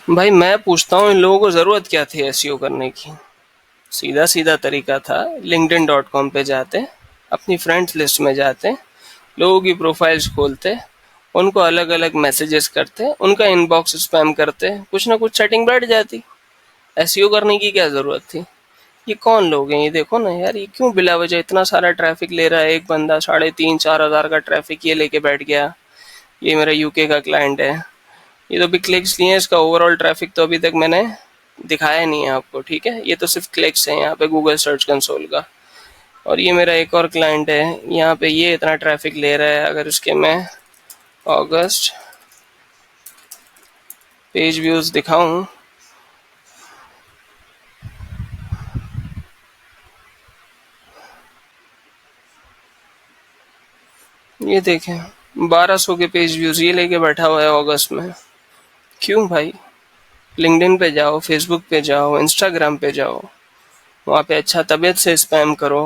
भाई मैं पूछता हूँ इन लोगों को ज़रूरत क्या थी एसईओ करने की। सीधा सीधा तरीका था, linkedin.com पे जाते, अपनी फ्रेंड्स लिस्ट में जाते, लोगों की प्रोफाइल्स खोलते, उनको अलग अलग मैसेजेस करते, उनका इनबॉक्स स्पैम करते, कुछ ना कुछ सेटिंग बैठ जाती। एसईओ करने की क्या ज़रूरत थी? ये कौन लोग हैं? ये देखो ना यार, ये क्यों बिला वजह इतना सारा ट्रैफिक ले रहा है। एक बंदा 3,500-4,000 का ट्रैफिक ये लेके बैठ गया। ये मेरा यूके का क्लाइंट है। ये तो अभी क्लिक्स लिए हैं, इसका ओवरऑल ट्रैफिक तो अभी तक मैंने दिखाया नहीं है आपको, ठीक है। ये तो सिर्फ क्लिक्स हैं यहाँ पे गूगल सर्च कंसोल का। और ये मेरा एक और क्लाइंट है, यहाँ पे ये इतना ट्रैफिक ले रहा है। अगर इसके मैं अगस्त पेज व्यूज दिखाऊं, ये देखें 1200 के पेज व्यूज ये लेके बैठा हुआ है अगस्त में। क्यों भाई? लिंक्डइन पे जाओ, फेसबुक पे जाओ, इंस्टाग्राम पे जाओ, वहाँ पे अच्छा तबीयत से स्पैम करो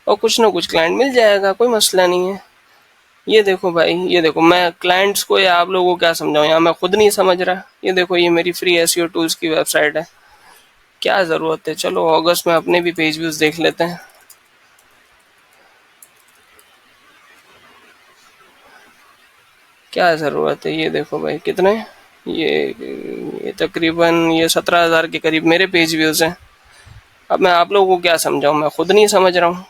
और कुछ ना कुछ क्लाइंट मिल जाएगा, कोई मसला नहीं है। ये देखो भाई, ये देखो, मैं क्लाइंट्स को या आप लोगों को क्या समझाऊं, यहाँ मैं खुद नहीं समझ रहा। ये देखो, ये मेरी फ्री एसईओ टूल्स की वेबसाइट है। क्या ज़रूरत है? चलो अगस्त में अपने भी पेज व्यूज देख लेते हैं। क्या ज़रूरत है? ये देखो भाई, कितने ये तकरीबन ये 17,000 के करीब मेरे पेज व्यूज हैं। अब मैं आप लोगों को क्या समझाऊं, मैं खुद नहीं समझ रहा हूँ।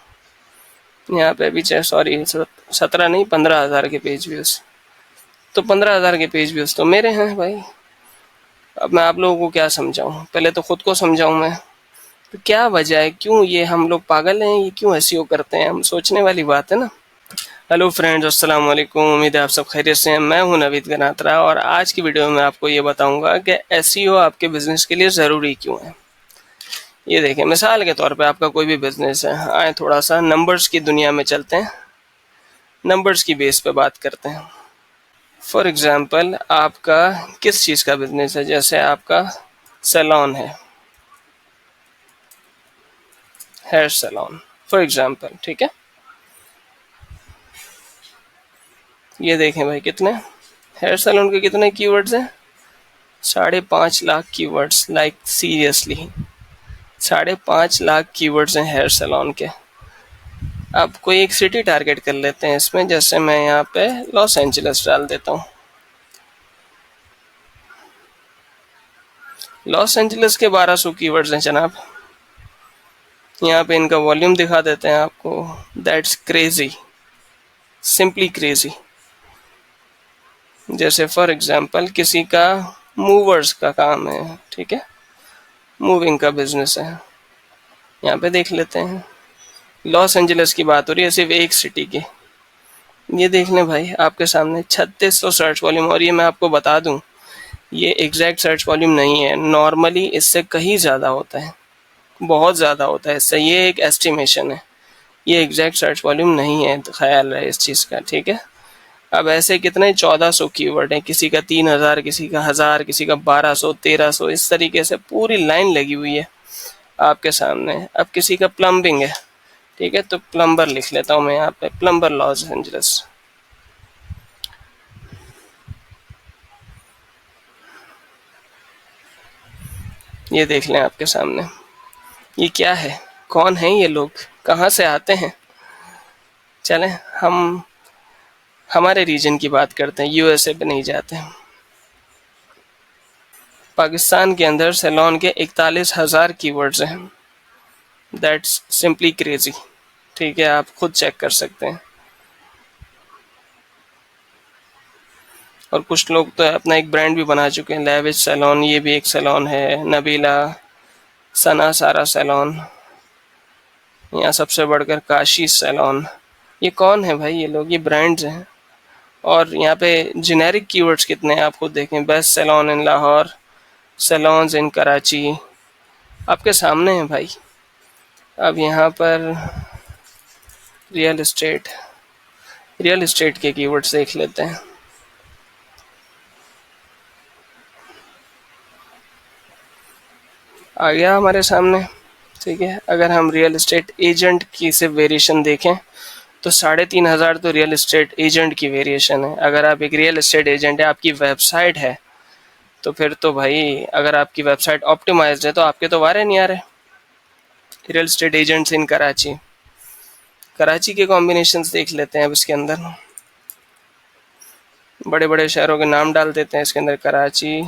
यहाँ पे भी सॉरी, 17 नहीं, 15,000 के पेज व्यूज। तो 15,000 के पेज व्यूज तो मेरे हैं भाई। अब मैं आप लोगों को क्या समझाऊं? पहले तो खुद को समझाऊं मैं। तो क्या वजह है, क्यों ये हम लोग पागल हैं? ये क्यों एसईओ करते हैं? हम सोचने वाली बात है ना। हेलो फ्रेंड्स, अस्सलाम वालेकुम। उम्मीद है आप सब खैरियत से हैं। मैं हूं नवीद गनात्रा और आज की वीडियो में आपको ये बताऊंगा कि एसईओ आपके बिजनेस के लिए ज़रूरी क्यों है। ये देखें, मिसाल के तौर पे आपका कोई भी बिजनेस है। आए थोड़ा सा नंबर्स की दुनिया में चलते हैं, नंबर्स की बेस पे बात करते हैं। फॉर एग्जांपल, आपका किस चीज़ का बिजनेस है? जैसे आपका सैलून है, हेयर सैलून फॉर एग्जांपल, ठीक है। ये देखें भाई, कितने हेयर सैलून के कितने कीवर्ड्स हैं? 5.5 lakh keywords. Like seriously, 5.5 lakh keywords हैं हेयर सैलून के। अब कोई एक सिटी टारगेट कर लेते हैं इसमें। जैसे मैं यहाँ पे लॉस एंजलिस डाल देता हूँ। लॉस एंजलिस के 1200 कीवर्ड्स हैं जनाब। यहाँ पे इनका वॉल्यूम दिखा देते हैं आपको। That's crazy, simply crazy. जैसे फॉर एग्जांपल, किसी का मूवर्स का काम है, ठीक है, मूविंग का बिजनेस है। यहाँ पे देख लेते हैं, लॉस एंजलिस की बात हो रही है, सिर्फ एक सिटी की। ये देख लें भाई, आपके सामने 3600 सर्च वॉल्यूम। और ये मैं आपको बता दूं, ये एग्जैक्ट सर्च वॉल्यूम नहीं है। नॉर्मली इससे कहीं ज़्यादा होता है, बहुत ज़्यादा होता है इससे। ये एक एस्टिमेशन है, ये एग्जैक्ट सर्च वॉल्यूम नहीं है, तो ख्याल रहे इस चीज़ का, ठीक है। अब ऐसे कितने 1400 कीवर्ड हैं, किसी का 3000, किसी का 1000, किसी का 1200, 1300, इस तरीके से पूरी लाइन लगी हुई है आपके सामने। अब किसी का प्लम्बिंग है, ठीक है, तो प्लम्बर लिख लेता हूँ मैं यहाँ पे, प्लम्बर लॉस एंजलिस। ये देख लें आपके सामने, ये क्या है, कौन है ये लोग, कहाँ से आते हैं? चलें हम हमारे रीजन की बात करते हैं, यूएसए पे नहीं जाते हैं। पाकिस्तान के अंदर सैलून के 41,000 कीवर्ड्स हैं। दैट्स सिंपली क्रेजी, ठीक है, आप खुद चेक कर सकते हैं। और कुछ लोग तो अपना एक ब्रांड भी बना चुके हैं, लैविश सैलून, ये भी एक सैलून है, नबीला, सना सारा सैलून, यहाँ सबसे बढ़कर काशी सैलून। ये कौन है भाई? ये लोग, ये ब्रांड्स हैं। और यहाँ पे जेनेरिक कीवर्ड्स कितने हैं आप खुद देखें। बेस्ट सैलून इन लाहौर, सैलून्स इन कराची, आपके सामने है भाई। अब यहाँ पर रियल एस्टेट, रियल एस्टेट के कीवर्ड्स देख लेते हैं। आ गया हमारे सामने, ठीक है। अगर हम रियल एस्टेट एजेंट की सिर्फ वेरिएशन देखें तो 3,500 तो रियल एस्टेट एजेंट की वेरिएशन है। अगर आप एक रियल एस्टेट एजेंट है, आपकी वेबसाइट है, तो फिर तो भाई अगर आपकी वेबसाइट ऑप्टिमाइज्ड है तो आपके तो वारे नहीं आ रहे। रियल एस्टेट एजेंट्स इन कराची, कराची के कॉम्बिनेशंस देख लेते हैं अब इसके अंदर। बड़े बड़े शहरों के नाम डाल देते हैं इसके अंदर, कराची,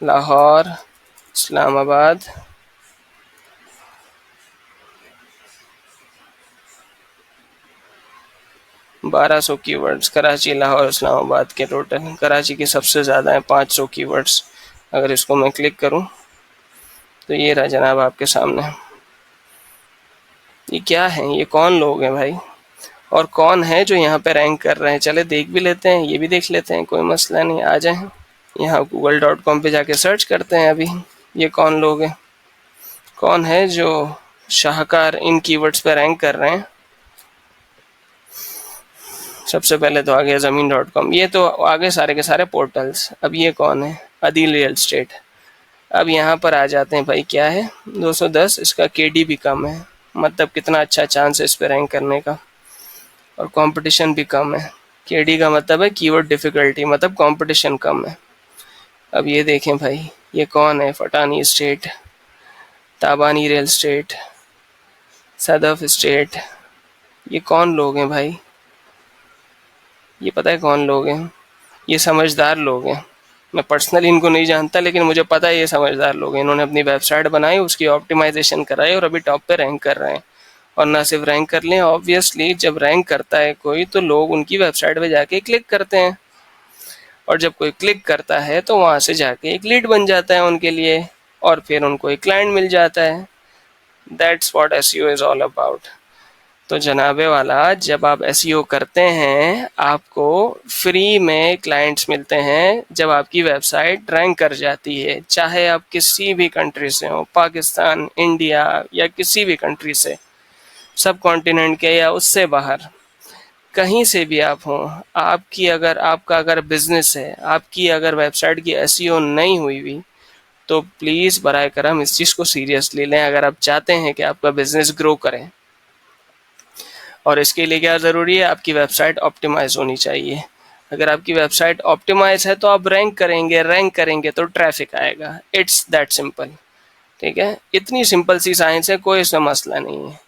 लाहौर, इस्लामाबाद। बारह सौ कीवर्ड्स कराची, लाहौर, इस्लामाबाद के टोटल। कराची के सबसे ज़्यादा है 500 कीवर्ड्स। अगर इसको मैं क्लिक करूं तो ये रहा जनाब आपके सामने। ये क्या है, ये कौन लोग हैं भाई, और कौन है जो यहाँ पे रैंक कर रहे हैं? चले देख भी लेते हैं, ये भी देख लेते हैं, कोई मसला नहीं। आ जाए यहाँ google.com पे जाके सर्च करते हैं अभी ये कौन लोग हैं, कौन है जो शाहकार इन कीवर्ड्स पे रैंक कर रहे हैं। सबसे पहले तो आ गया ज़मीन.com, ये तो आगे सारे के सारे पोर्टल्स। अब ये कौन है, अदील रियल स्टेट। अब यहाँ पर आ जाते हैं भाई, क्या है 210, इसका केडी भी कम है, मतलब कितना अच्छा चांस है इस पे रैंक करने का, और कंपटीशन भी कम है। केडी का मतलब है कीवर्ड डिफिकल्टी, मतलब कंपटीशन कम है। अब ये देखें भाई, ये कौन है, फटानी state, ताबानी real estate, Sadaf state. ये कौन लोग हैं भाई, ये पता है कौन लोग हैं? ये समझदार लोग हैं। मैं पर्सनली इनको नहीं जानता, लेकिन मुझे पता है ये समझदार लोग हैं। इन्होंने अपनी वेबसाइट बनाई, उसकी ऑप्टिमाइजेशन कराई और अभी टॉप पे रैंक कर रहे हैं। और ना सिर्फ रैंक कर लें, ऑब्वियसली जब रैंक करता है कोई तो लोग उनकी वेबसाइट पे जाके क्लिक करते हैं, और जब कोई क्लिक करता है तो वहाँ से जाके एक लीड बन जाता है उनके लिए, और फिर उनको एक क्लाइंट मिल जाता है। That's what SEO is all about. तो जनाबे वाला, जब आप एसईओ करते हैं आपको फ्री में क्लाइंट्स मिलते हैं जब आपकी वेबसाइट रैंक कर जाती है, चाहे आप किसी भी कंट्री से हो, पाकिस्तान, इंडिया या किसी भी कंट्री से, सब कॉन्टिनेंट के या उससे बाहर, कहीं से भी आप हों। आपकी अगर आपका अगर बिजनेस है, आपकी अगर वेबसाइट की एसईओ नहीं हुई हुई तो प्लीज़ बराए करम इस चीज़ को सीरियसली लें, अगर आप चाहते हैं कि आपका बिजनेस ग्रो करें। और इसके लिए क्या ज़रूरी है, आपकी वेबसाइट ऑप्टिमाइज होनी चाहिए। अगर आपकी वेबसाइट ऑप्टिमाइज है तो आप रैंक करेंगे, रैंक करेंगे तो ट्रैफिक आएगा। इट्स दैट सिंपल, ठीक है। इतनी सिंपल सी साइंस है, कोई इसमें मसला नहीं है।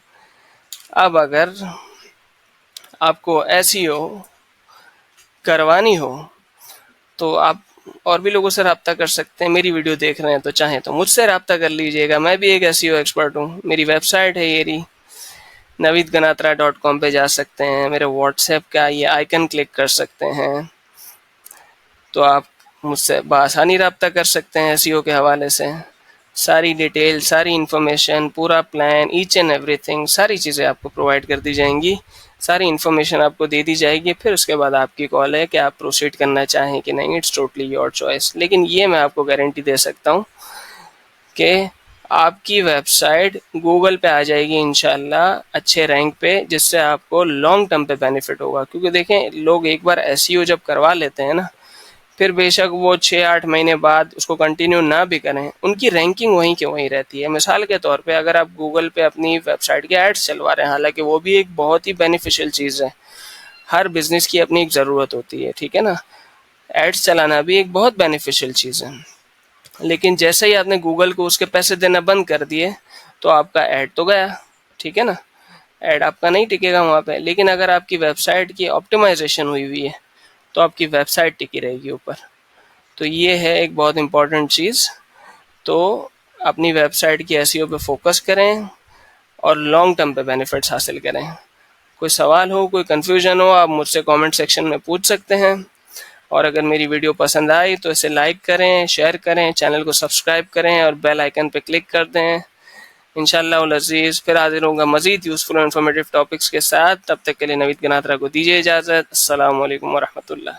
अब अगर आपको एसईओ करवानी हो तो आप और भी लोगों से रब्ता कर सकते हैं। मेरी वीडियो देख रहे हैं तो चाहें तो मुझसे रब्ता कर लीजिएगा, मैं भी एक एसईओ एक्सपर्ट हूँ। मेरी वेबसाइट है ये रही, naveedganatra.com पे जा सकते हैं, मेरे व्हाट्सएप का ये आइकन क्लिक कर सकते हैं, तो आप मुझसे बआसानी रब्ता कर सकते हैं एसईओ के हवाले से। सारी डिटेल, सारी इन्फॉर्मेशन, पूरा प्लान, ईच एंड एवरीथिंग, सारी चीज़ें आपको प्रोवाइड कर दी जाएंगी, सारी इन्फॉर्मेशन आपको दे दी जाएगी। फिर उसके बाद आपकी कॉल है कि आप प्रोसीड करना चाहें कि नहीं, इट्स टोटली योर चॉइस। लेकिन ये मैं आपको गारंटी दे सकता हूँ कि आपकी वेबसाइट गूगल पे आ जाएगी इंशाल्लाह अच्छे रैंक पे, जिससे आपको लॉन्ग टर्म पे बेनिफिट होगा। क्योंकि देखें, लोग एक बार एसईओ जब करवा लेते हैं ना, फिर बेशक वो 6-8 महीने बाद उसको कंटिन्यू ना भी करें, उनकी रैंकिंग वहीं के वहीं रहती है। मिसाल के तौर पे अगर आप गूगल पे अपनी वेबसाइट के एड्स चलवा रहे हैं, हालांकि वो भी एक बहुत ही बेनिफिशियल चीज़ है, हर बिजनेस की अपनी एक ज़रूरत होती है, ठीक है ना। एड्स चलाना भी एक बहुत बेनिफिशियल चीज़ है, लेकिन जैसे ही आपने गूगल को उसके पैसे देना बंद कर दिए तो आपका ऐड तो गया, ठीक है ना, ऐड आपका नहीं टिकेगा वहाँ पे। लेकिन अगर आपकी वेबसाइट की ऑप्टिमाइजेशन हुई हुई है तो आपकी वेबसाइट टिकी रहेगी ऊपर। तो ये है एक बहुत इम्पॉर्टेंट चीज़। तो अपनी वेबसाइट की एसईओ पे फोकस करें और लॉन्ग टर्म पे बेनिफिट्स हासिल करें। कोई सवाल हो, कोई कन्फ्यूजन हो, आप मुझसे कमेंट सेक्शन में पूछ सकते हैं। और अगर मेरी वीडियो पसंद आई तो इसे लाइक करें, शेयर करें, चैनल को सब्सक्राइब करें और बेल आइकन पे क्लिक कर दें। इंशाअल्लाह अज़ीज़ फिर हाजिर होगा मज़ीद यूज़फुल और इन्फॉर्मेटिव टॉपिक्स के साथ। तब तक के लिए नवीद गनात्रा को दीजिए इजाज़त। अस्सलामु अलैकुम व रहमतुल्लाह।